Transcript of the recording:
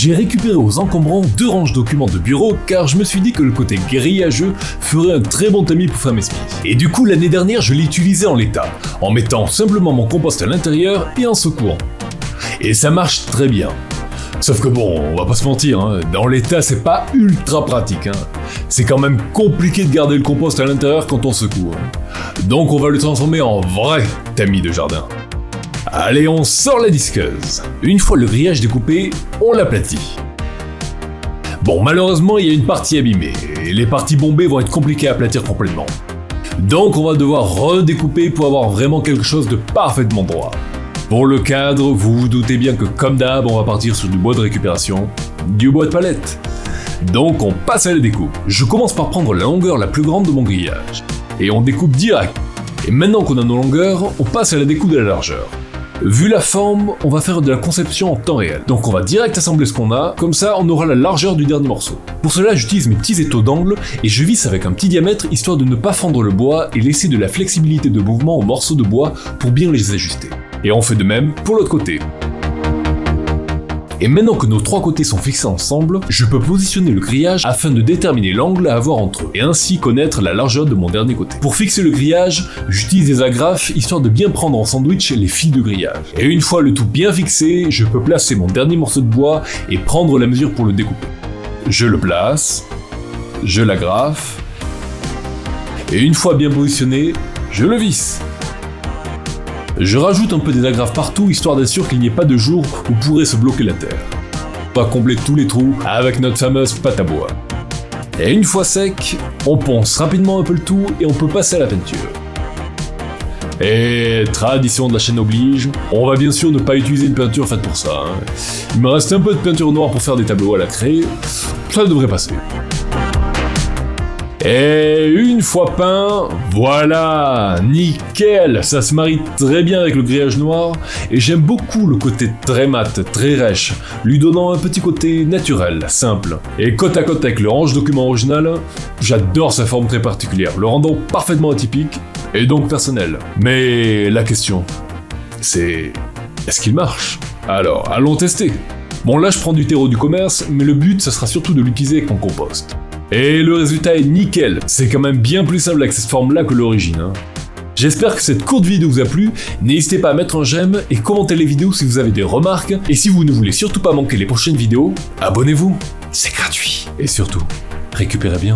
J'ai récupéré aux encombrants 2 ranges documents de bureau car je me suis dit que le côté grillageux ferait un très bon tamis pour faire mes semis. Et du coup l'année dernière je l'ai utilisé en l'état, en mettant simplement mon compost à l'intérieur et en secouant. Et ça marche très bien. Sauf que bon, on va pas se mentir, hein, dans l'état c'est pas ultra pratique. C'est quand même compliqué de garder le compost à l'intérieur quand on secoue. Donc on va le transformer en vrai tamis de jardin. Allez, on sort la disqueuse. Une fois le grillage découpé, on l'aplatit. Bon, malheureusement il y a une partie abîmée, et les parties bombées vont être compliquées à aplatir complètement. Donc on va devoir redécouper pour avoir vraiment quelque chose de parfaitement droit. Pour le cadre, vous vous doutez bien que comme d'hab, on va partir sur du bois de récupération, du bois de palette. Donc on passe à la découpe. Je commence par prendre la longueur la plus grande de mon grillage. Et on découpe direct. Et maintenant qu'on a nos longueurs, on passe à la découpe de la largeur. Vu la forme, on va faire de la conception en temps réel. Donc on va direct assembler ce qu'on a, comme ça on aura la largeur du dernier morceau. Pour cela j'utilise mes petits étaux d'angle et je visse avec un petit diamètre histoire de ne pas fendre le bois et laisser de la flexibilité de mouvement aux morceaux de bois pour bien les ajuster. Et on fait de même pour l'autre côté. Et maintenant que nos 3 côtés sont fixés ensemble, je peux positionner le grillage afin de déterminer l'angle à avoir entre eux, et ainsi connaître la largeur de mon dernier côté. Pour fixer le grillage, j'utilise des agrafes histoire de bien prendre en sandwich les fils de grillage. Et une fois le tout bien fixé, je peux placer mon dernier morceau de bois et prendre la mesure pour le découper. Je le place, je l'agrafe, et une fois bien positionné, je le visse. Je rajoute un peu des agrafes partout histoire d'assurer qu'il n'y ait pas de jour où pourrait se bloquer la terre. On va combler tous les trous avec notre fameuse pâte à bois. Et une fois sec, on ponce rapidement un peu le tout et on peut passer à la peinture. Et tradition de la chaîne oblige, on va bien sûr ne pas utiliser une peinture faite pour ça. Il me reste un peu de peinture noire pour faire des tableaux à la craie, ça devrait passer. Et une fois peint, voilà, nickel, ça se marie très bien avec le grillage noir et j'aime beaucoup le côté très mat, très rêche, lui donnant un petit côté naturel, simple. Et côte à côte avec le range document original, j'adore sa forme très particulière, le rendant parfaitement atypique et donc personnel. Mais la question, c'est est-ce qu'il marche? Alors, allons tester. Bon là je prends du terreau du commerce, mais le but ça sera surtout de l'utiliser avec mon compost. Et le résultat est nickel, c'est quand même bien plus simple avec cette forme-là que l'origine. J'espère que cette courte vidéo vous a plu, n'hésitez pas à mettre un j'aime et commenter les vidéos si vous avez des remarques, et si vous ne voulez surtout pas manquer les prochaines vidéos, abonnez-vous, c'est gratuit. Et surtout, récupérez bien.